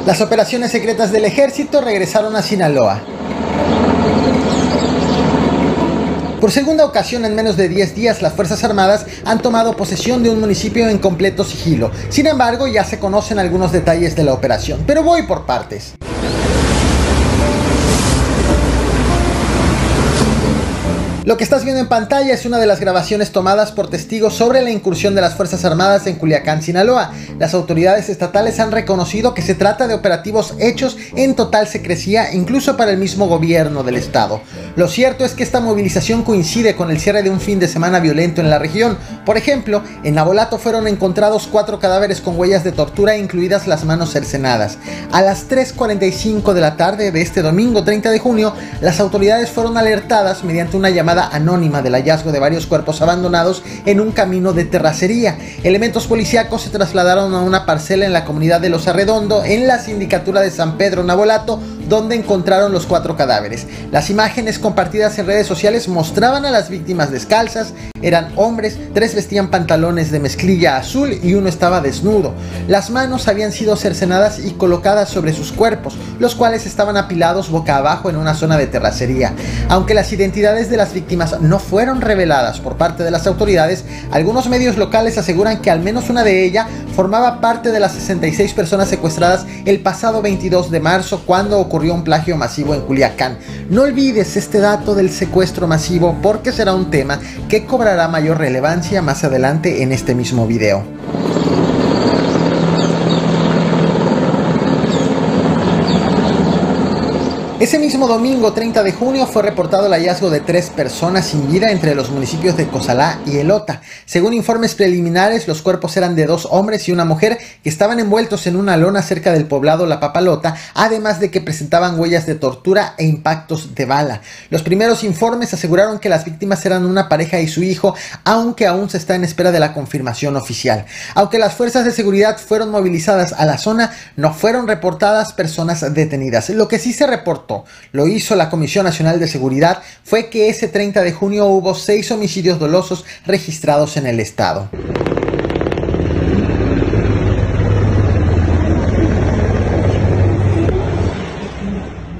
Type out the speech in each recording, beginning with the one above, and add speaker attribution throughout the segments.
Speaker 1: Las operaciones secretas del ejército regresaron a Sinaloa. Por segunda ocasión en menos de 10 días, las Fuerzas Armadas han tomado posesión de un municipio en completo sigilo. Sin embargo, ya se conocen algunos detalles de la operación, pero voy por partes. Lo que estás viendo en pantalla es una de las grabaciones tomadas por testigos sobre la incursión de las Fuerzas Armadas en Culiacán, Sinaloa. Las autoridades estatales han reconocido que se trata de operativos hechos en total secrecía, incluso para el mismo gobierno del estado. Lo cierto es que esta movilización coincide con el cierre de un fin de semana violento en la región. Por ejemplo, en Navolato fueron encontrados 4 cadáveres con huellas de tortura, incluidas las manos cercenadas. A las 3:45 de la tarde de este domingo 30 de junio, las autoridades fueron alertadas mediante una llamada anónima del hallazgo de varios cuerpos abandonados en un camino de terracería. Elementos policíacos se trasladaron a una parcela en la comunidad de Los Arredondo, en la sindicatura de San Pedro Navolato, donde encontraron los 4 cadáveres. Las imágenes compartidas en redes sociales mostraban a las víctimas descalzas. Eran hombres, 3 vestían pantalones de mezclilla azul y uno estaba desnudo. Las manos habían sido cercenadas y colocadas sobre sus cuerpos, los cuales estaban apilados boca abajo en una zona de terracería. Aunque las identidades de las víctimas no fueron reveladas por parte de las autoridades, algunos medios locales aseguran que al menos una de ellas formaba parte de las 66 personas secuestradas el pasado 22 de marzo, cuando ocurrió un plagio masivo en Culiacán. No olvides este dato del secuestro masivo, porque será un tema que cobrará mayor relevancia más adelante en este mismo video. Ese mismo domingo 30 de junio fue reportado el hallazgo de 3 personas sin vida entre los municipios de Cozalá y Elota. Según informes preliminares, los cuerpos eran de 2 hombres y una mujer que estaban envueltos en una lona cerca del poblado La Papalota, además de que presentaban huellas de tortura e impactos de bala. Los primeros informes aseguraron que las víctimas eran una pareja y su hijo, aunque aún se está en espera de la confirmación oficial. Aunque las fuerzas de seguridad fueron movilizadas a la zona, no fueron reportadas personas detenidas. Lo que sí se reportó, lo hizo la Comisión Nacional de Seguridad, fue que ese 30 de junio hubo 6 homicidios dolosos registrados en el estado.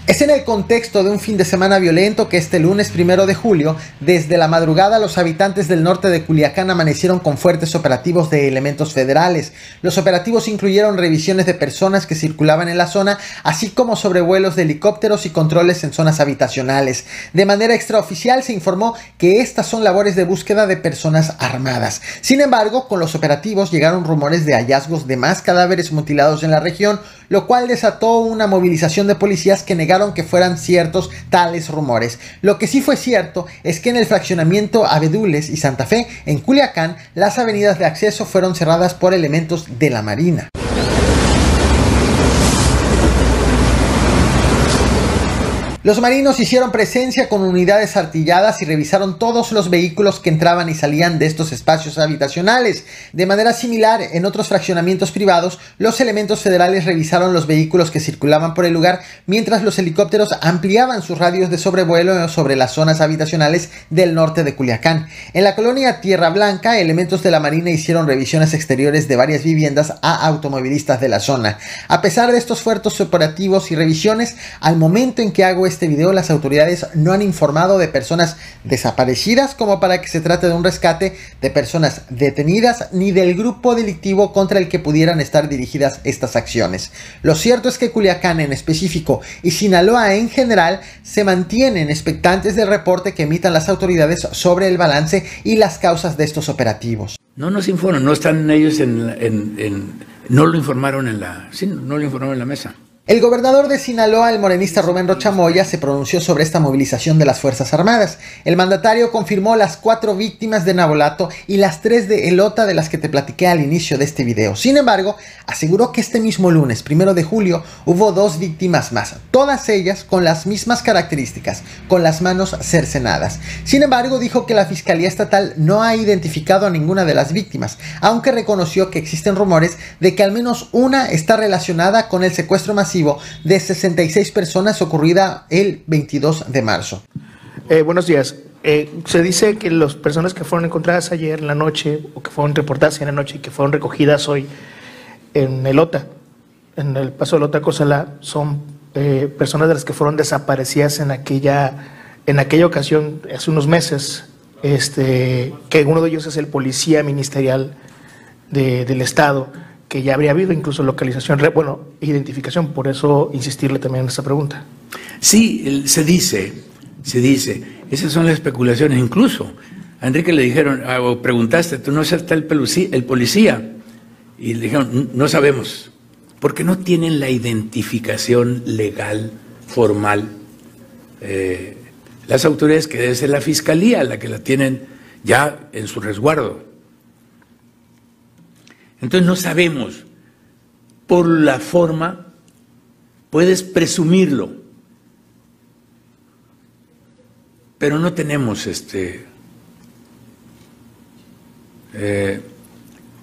Speaker 1: Es en el contexto de un fin de semana violento que este lunes 1 de julio, desde la madrugada, los habitantes del norte de Culiacán amanecieron con fuertes operativos de elementos federales. Los operativos incluyeron revisiones de personas que circulaban en la zona, así como sobrevuelos de helicópteros y controles en zonas habitacionales. De manera extraoficial se informó que estas son labores de búsqueda de personas armadas. Sin embargo, con los operativos llegaron rumores de hallazgos de más cadáveres mutilados en la región, lo cual desató una movilización de policías que negaron que fueran ciertos tales rumores. Lo que sí fue cierto es que en el fraccionamiento Abedules y Santa Fe, en Culiacán, las avenidas de acceso fueron cerradas por elementos de la Marina. Los marinos hicieron presencia con unidades artilladas y revisaron todos los vehículos que entraban y salían de estos espacios habitacionales. De manera similar, en otros fraccionamientos privados, los elementos federales revisaron los vehículos que circulaban por el lugar, mientras los helicópteros ampliaban sus radios de sobrevuelo sobre las zonas habitacionales del norte de Culiacán. En la colonia Tierra Blanca, elementos de la Marina hicieron revisiones exteriores de varias viviendas a automovilistas de la zona. A pesar de estos fuertes operativos y revisiones, al momento en que hago este video, las autoridades no han informado de personas desaparecidas como para que se trate de un rescate, de personas detenidas, ni del grupo delictivo contra el que pudieran estar dirigidas estas acciones. Lo cierto es que Culiacán en específico y Sinaloa en general se mantienen expectantes del reporte que emitan las autoridades sobre el balance y las causas de estos operativos.
Speaker 2: No nos informan, no están ellos no lo informaron en la mesa.
Speaker 1: El gobernador de Sinaloa, el morenista Rubén Rocha Moya, se pronunció sobre esta movilización de las Fuerzas Armadas. El mandatario confirmó las 4 víctimas de Navolato y las 3 de Elota, de las que te platiqué al inicio de este video. Sin embargo, aseguró que este mismo lunes, 1 de julio, hubo 2 víctimas más, todas ellas con las mismas características, con las manos cercenadas. Sin embargo, dijo que la Fiscalía Estatal no ha identificado a ninguna de las víctimas, aunque reconoció que existen rumores de que al menos una está relacionada con el secuestro masivo de 66 personas ocurrida el 22 de marzo.
Speaker 3: Buenos días. Se dice que las personas que fueron encontradas ayer en la noche, o que fueron reportadas en la noche y que fueron recogidas hoy en Elota, en el Paso de Lota Cozalá son personas de las que fueron desaparecidas en aquella ocasión, hace unos meses, que uno de ellos es el policía ministerial del Estado, que ya habría habido incluso localización, identificación, por eso insistirle también en esta pregunta.
Speaker 2: Sí, se dice, esas son las especulaciones. Incluso a Enrique le dijeron, o preguntaste, ¿tú no sabes está el policía? Y le dijeron, no sabemos, porque no tienen la identificación legal, formal. Las autoridades, que debe ser la Fiscalía la que la tienen ya en su resguardo. Entonces no sabemos. Por la forma puedes presumirlo, pero no tenemos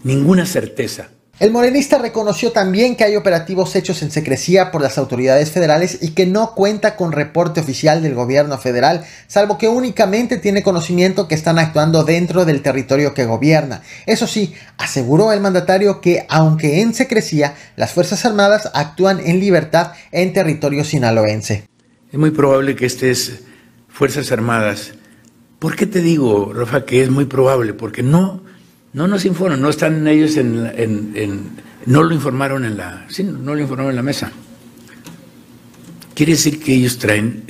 Speaker 2: ninguna certeza.
Speaker 1: El morenista reconoció también que hay operativos hechos en secrecía por las autoridades federales y que no cuenta con reporte oficial del gobierno federal, salvo que únicamente tiene conocimiento que están actuando dentro del territorio que gobierna. Eso sí, aseguró el mandatario que, aunque en secrecía, las Fuerzas Armadas actúan en libertad en territorio sinaloense.
Speaker 2: Es muy probable que estés Fuerzas Armadas. ¿Por qué te digo, Rafa, que es muy probable? Porque no nos informan, no están ellos no lo informaron en la mesa. Quiere decir que ellos traen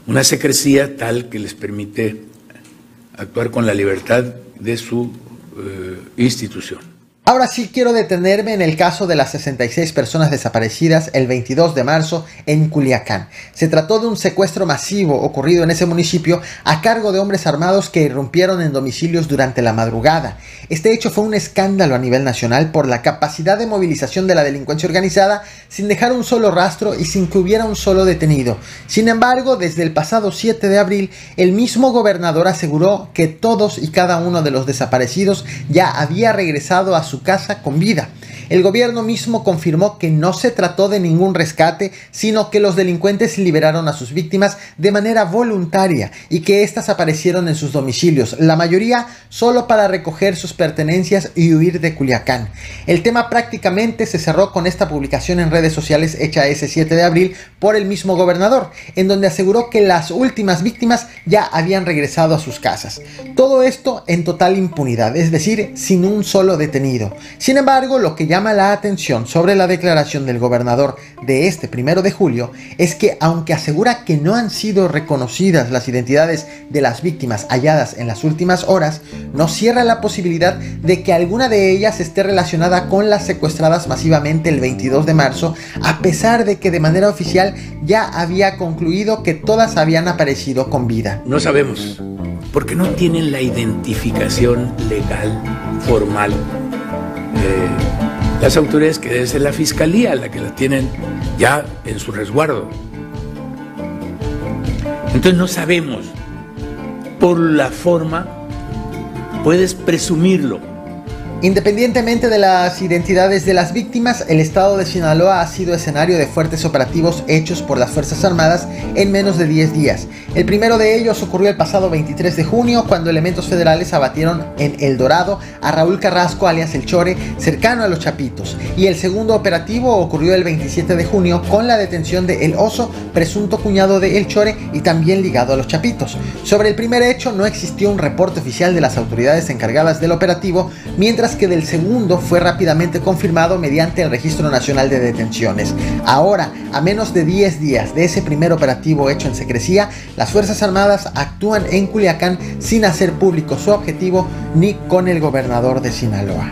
Speaker 2: una secrecía tal que les permite actuar con la libertad de su institución.
Speaker 1: Ahora sí quiero detenerme en el caso de las 66 personas desaparecidas el 22 de marzo en Culiacán. Se trató de un secuestro masivo ocurrido en ese municipio a cargo de hombres armados que irrumpieron en domicilios durante la madrugada. Este hecho fue un escándalo a nivel nacional por la capacidad de movilización de la delincuencia organizada sin dejar un solo rastro y sin que hubiera un solo detenido. Sin embargo, desde el pasado 7 de abril, el mismo gobernador aseguró que todos y cada uno de los desaparecidos ya había regresado a su casa con vida. El gobierno mismo confirmó que no se trató de ningún rescate, sino que los delincuentes liberaron a sus víctimas de manera voluntaria y que éstas aparecieron en sus domicilios, la mayoría solo para recoger sus pertenencias y huir de Culiacán. El tema prácticamente se cerró con esta publicación en redes sociales hecha ese 7 de abril por el mismo gobernador, en donde aseguró que las últimas víctimas ya habían regresado a sus casas. Todo esto en total impunidad, es decir, sin un solo detenido. Sin embargo, lo que llama la atención sobre la declaración del gobernador de este 1 de julio es que, aunque asegura que no han sido reconocidas las identidades de las víctimas halladas en las últimas horas, no cierra la posibilidad de que alguna de ellas esté relacionada con las secuestradas masivamente el 22 de marzo, a pesar de que de manera oficial ya había concluido que todas habían aparecido con vida.
Speaker 2: No sabemos, porque no tienen la identificación legal, formal. Las autoridades, que debe ser la Fiscalía la que la tienen ya en su resguardo. Entonces no sabemos. Por la forma puedes presumirlo.
Speaker 1: Independientemente de las identidades de las víctimas, el estado de Sinaloa ha sido escenario de fuertes operativos hechos por las Fuerzas Armadas en menos de 10 días. El primero de ellos ocurrió el pasado 23 de junio, cuando elementos federales abatieron en El Dorado a Raúl Carrasco, alias El Chore, cercano a Los Chapitos. Y el segundo operativo ocurrió el 27 de junio con la detención de El Oso, presunto cuñado de El Chore y también ligado a Los Chapitos. Sobre el primer hecho no existió un reporte oficial de las autoridades encargadas del operativo, mientras que del segundo fue rápidamente confirmado mediante el Registro Nacional de Detenciones. Ahora, a menos de 10 días de ese primer operativo hecho en secrecía, las Fuerzas Armadas actúan en Culiacán sin hacer público su objetivo ni con el gobernador de Sinaloa.